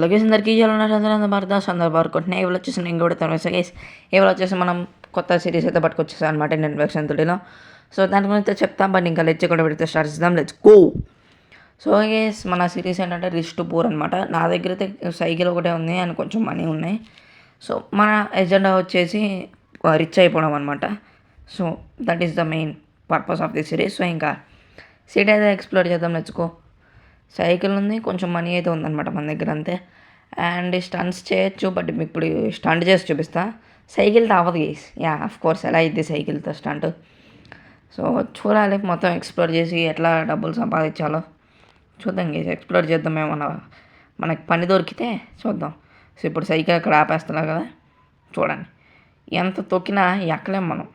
Location దగ్గరికి ఇవ్వాలన్న భారత అందరు బారుకుంటున్నాయి. ఇవాళ వచ్చేసి నేను కూడా తను గైస్ ఇవాళ వచ్చేసి మనం కొత్త సిరీస్ అయితే పట్టుకొచ్చేసాం అనమాట ఇండియన్ వెక్షన్ తుడిలో. సో దాని గురించి చెప్తాం, బట్ ఇంకా లెచ్చు కూడా పెడితే స్టార్ట్ చేద్దాం. Let's go. సో గైస్ మన సిరీస్ ఏంటంటే రిచ్ టు పూర్ అనమాట. నా దగ్గర అయితే సైకిల్ ఒకటే ఉంది అండ్ కొంచెం మనీ ఉన్నాయి. సో మన ఎజెండా వచ్చేసి రిచ్ అయిపోవడం అనమాట. So that is the main purpose of the series. So ఇంకా సిటీ అయితే ఎక్స్ప్లోర్ చేద్దాం. Let's go. సైకిల్ ఉంది, కొంచెం మనీ అయితే ఉందన్నమాట మన దగ్గర అంతే. అండ్ స్టంట్స్ చేయొచ్చు, బట్ ఇప్పుడు స్టంట్ చేసి చూపిస్తా. సైకిల్తో అవ్వదు గైస్. యా ఆఫ్ కోర్స్ ఎలా అయింది సైకిల్తో స్టంట్. సో చూడాలి, మొత్తం ఎక్స్ప్లోర్ చేసి ఎట్లా డబ్బులు సంపాదించాలో చూద్దాం గైస్. ఎక్స్ప్లోర్ చేద్దాం, ఏమన్నా మనకి పని దొరికితే చూద్దాం. సో ఇప్పుడు సైకిల్ అక్కడ ఆపేస్తున్నా కదా, చూడండి. ఎంత తొక్కినా ఎక్కలేం మనం.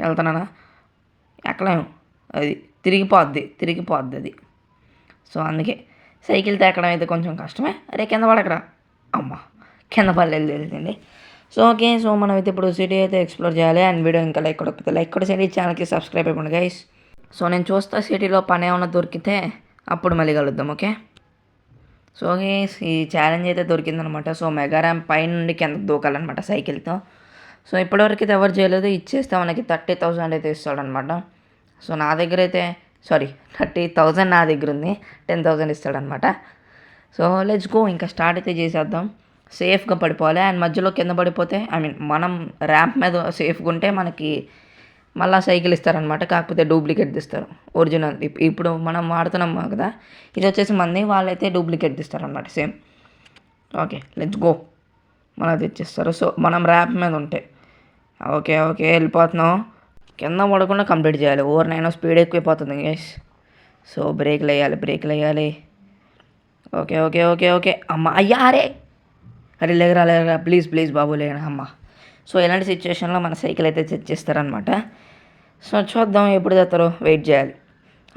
వెళ్తున్నానా, ఎక్కలేము, అది తిరిగిపోద్ది అది. సో అందుకే సైకిల్తో ఎక్కడం అయితే కొంచెం కష్టమే. అరే కింద పడకరా, అమ్మ కింద పడలేదు తెలిసింది. సో ఓకే, సో మనం అయితే ఇప్పుడు సిటీ అయితే ఎక్స్ప్లోర్ చేయాలి. అండ్ వీడియో ఇంకా లైక్ కూడా సిటీ ఛానల్కి సబ్స్క్రైబ్ అయిపోండి గైస్. సో నేను చూస్తా సిటీలో పని ఏమైనా దొరికితే అప్పుడు మళ్ళీ కలుద్దాం. ఓకే. సో గైస్ ఈ ఛాలెంజ్ అయితే దొరికిందనమాట. సో మెగా ర్యాంప్ పై నుండి కిందకు దూకాలన్నమాట సైకిల్తో. సో ఇప్పటివరకు అయితే ఎవరు చేయలేదు. ఇచ్చేస్తే మనకి 30,000 అయితే ఇస్తాడనమాట. సో నా దగ్గర అయితే 30,000 నా దగ్గర ఉంది, 10,000 ఇస్తాడనమాట. సో లెట్స్ గో, ఇంకా స్టార్ట్ అయితే చేసేద్దాం. సేఫ్గా పడిపోవాలి. అండ్ మధ్యలో కింద పడిపోతే మనం ర్యాంప్ మీద సేఫ్గా ఉంటే మనకి మళ్ళీ సైకిల్ ఇస్తారనమాట. కాకపోతే డూప్లికేట్ ఇస్తారు. ఒరిజినల్ ఇప్పుడు మనం వాడుతున్నాం కదా, ఇది వచ్చేసి మంది, వాళ్ళైతే డూప్లికేట్ ఇస్తారనమాట సేమ్. Okay let's go. మనది తెచ్చిస్తారు. సో మనం ర్యాంప్ మీద ఉంటే ఓకే వెళ్ళిపోతున్నాం. కింద పడకుండా కంప్లీట్ చేయాలి. ఓవర్ 9 స్పీడ్ ఎక్కువైపోతుంది గైస్. సో బ్రేక్లు వేయాలి. ఓకే అమ్మ అయ్యా, అరే లేగరా ప్లీజ్ బాబు లేగరా అమ్మ. సో ఇలాంటి సిచ్యువేషన్లో మన సైకిల్ అయితే తెచ్చిస్తారనమాట. సో చూద్దాం ఎప్పుడు తెస్తారో, వెయిట్ చేయాలి.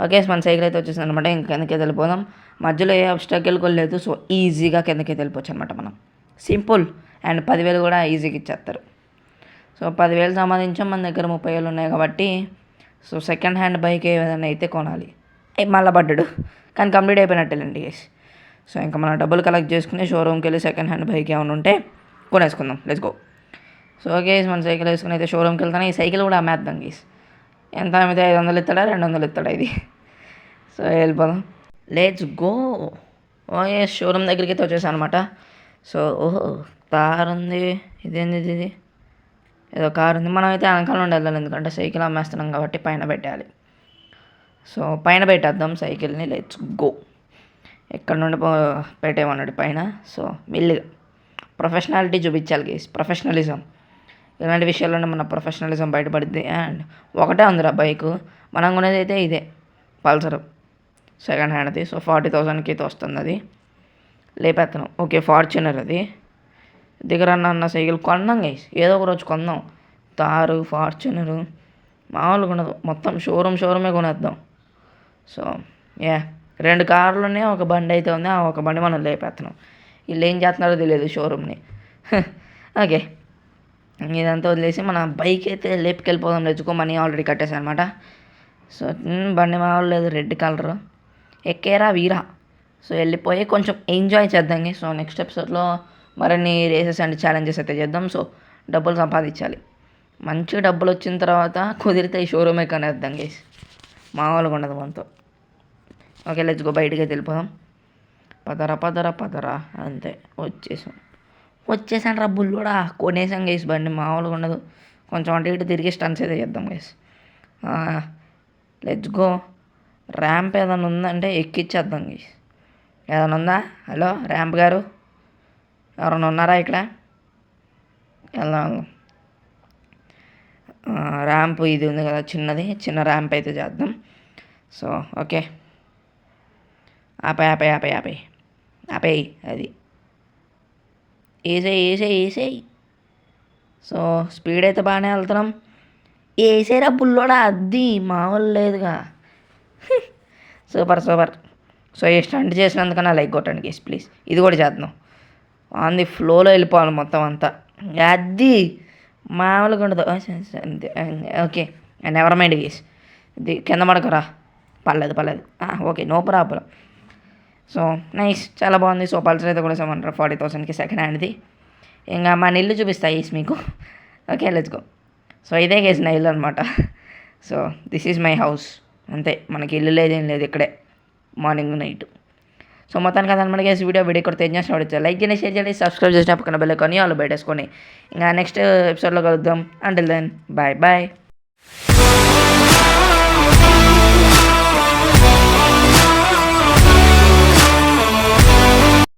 ఓకే, మన సైకిల్ అయితే వచ్చేసింది అనమాట. ఇంక కిందకి వెళ్ళిపోదాం. మధ్యలో ఏ అబ్స్టాకిల్ కూడా లేదు. సో ఈజీగా కిందకి వెళ్ళిపోవచ్చు అనమాట మనం. సింపుల్. అండ్ 10,000 కూడా ఈజీగా ఇచ్చేస్తారు. సో 10,000 సంపాదించాం, మన దగ్గర 30,000 ఉన్నాయి కాబట్టి. సో సెకండ్ హ్యాండ్ బైక్ ఏదైనా అయితే కొనాలి. మళ్ళీ పడ్డాడు, కానీ కంప్లీట్ అయిపోయినట్టేనండి గైస్. సో ఇంకా మనం డబ్బులు కలెక్ట్ చేసుకుని షోరూమ్కి వెళ్ళి సెకండ్ హ్యాండ్ బైక్ ఏమైనా ఉంటే కొనేసుకుందాం. Let's go. సో గైస్ మన సైకిల్ వేసుకుని అయితే షోరూమ్కి వెళ్తాను. ఈ సైకిల్ కూడా అమ్మేద్దాం గైస్. ఎంత అమ్మితే 500 ఇస్తాడా 200 ఇస్తాడా ఇది. సో వెళ్ళిపోదాం. Let's go. ఓకే, షోరూమ్ దగ్గరికి అయితే వచ్చేసాను అనమాట. సో ఓహో కార్ ఉంది, ఇదేంది ఇది, ఏదో కార్ ఉంది. మనం అయితే వెనకాల నుండి వెళ్ళాలి, ఎందుకంటే సైకిల్ అమ్మేస్తున్నాం కాబట్టి పైన పెట్టాలి. సో పైన పెట్టేద్దాం సైకిల్ని. Let's go. ఎక్కడ నుండి పెట్టేమన్నాడు పైన. సో మెల్లిగా ప్రొఫెషనాలిటీ చూపించాలి గైస్, ప్రొఫెషనలిజం. ఇలాంటి విషయాల్లోనే మన ప్రొఫెషనలిజం బయటపడుద్ది. అండ్ ఒకటే ఉందిరా బైకు, మనం కొనేది అయితే ఇదే పల్సర్ సెకండ్ హ్యాండ్ది. సో 40,000కి అయితే వస్తుంది అది. లేపేస్తున్నాం. ఓకే ఫార్చునర్ అది. దిగరన్న సైకిల్ కొందాం గైస్, ఏదో ఒక రోజు కొందాం. తారు ఫార్చునరు మామూలుగా ఉండదు, మొత్తం షోరూమే కొనేద్దాం. సో 2 కార్లునే ఒక బండి అయితే ఉంది. ఆ ఒక బండి మనం లేపేస్తున్నాం. వీళ్ళు ఏం చేస్తున్నారో తెలియదు షోరూమ్ని. ఓకే, ఇదంతా వదిలేసి మన బైక్ అయితే లేపుకెళ్ళిపోదాం. తెచ్చుకో, మనీ ఆల్రెడీ కట్టేసాను అనమాట. సో బండి మామూలు లేదు, రెడ్ కలర్. ఎక్కేరా వీరా. సో వెళ్ళిపోయి కొంచెం ఎంజాయ్ చేద్దాం. సో నెక్స్ట్ ఎపిసోడ్లో మరిన్ని రేసెస్ అండ్ ఛాలెంజెస్ అయితే చేద్దాం. సో డబ్బులు సంపాదించాలి. మంచి డబ్బులు వచ్చిన తర్వాత కుదిరితే ఈ షోరూమే కనేద్దాం గైస్, మామూలుగా ఉండదు మనతో. ఓకే లెట్స్ గో, బయటికి అయితే వెళ్ళిపోదాం. పదరా అంతే. వచ్చేసాను రా బుల్లోడా. కొనేసాం గైస్ బండి, మామూలుగా ఉండదు. కొంచెం అటు ఇటు తిరిగి స్టన్స్ అయితే చేద్దాం గైస్. Let's go. ర్యాంప్ ఏదైనా ఉందంటే ఎక్కిచ్చేద్దాం గైస్. ఏదైనా ఉందా? హలో ర్యాంప్ గారు, ఎవరైనా ఉన్నారా ఇక్కడ? వెళ్దాం. ర్యాంప్ ఇది ఉంది కదా చిన్న ర్యాంప్ అయితే చేద్దాం. సో ఓకే, ఆపేయి అది. వేసేయి. సో స్పీడ్ అయితే బాగానే వెళ్తున్నాం. వేసేరా బుల్లోడా, అది మామూలు లేదుగా. సూపర్. సో ఈ స్టంట్ చేసినందుకన్నా లైక్ కొట్టండి గైస్ ప్లీజ్. ఇది కూడా చేద్దాం. ఆన్ ది ఫ్లోలో వెళ్ళిపోవాలి మొత్తం అంతా. అది మామూలుగా ఉండదు. Okay never mind guys. ఇది కింద పడకరా. పర్లేదు. Okay no problem. So nice, చాలా బాగుంది. సో పల్సర్ అయితే కూడా 740,000కి సెకండ్ హ్యాండ్ది. ఇంకా మన ఇల్లు చూపిస్తా ఈస్ మీకు. Okay let's go. సో ఇదే కేసు నా ఇల్లు అనమాట. So this is my house. అంతే, మనకి ఇల్లు లేదేం లేదు ఇక్కడే, మార్నింగ్ నైట్. సో మొత్తానికి అది అనమాట కేసు. వీడియో కొడితే ఏం చేసిన వాడు లైక్ చేయండి, షేర్ చేయండి, సబ్స్క్రైబ్ చేసిన పక్కన బెల్ కొని వాళ్ళు పెట్టేసుకొని ఇంకా నెక్స్ట్ ఎపిసోడ్లో కలుద్దాం. Until then bye bye.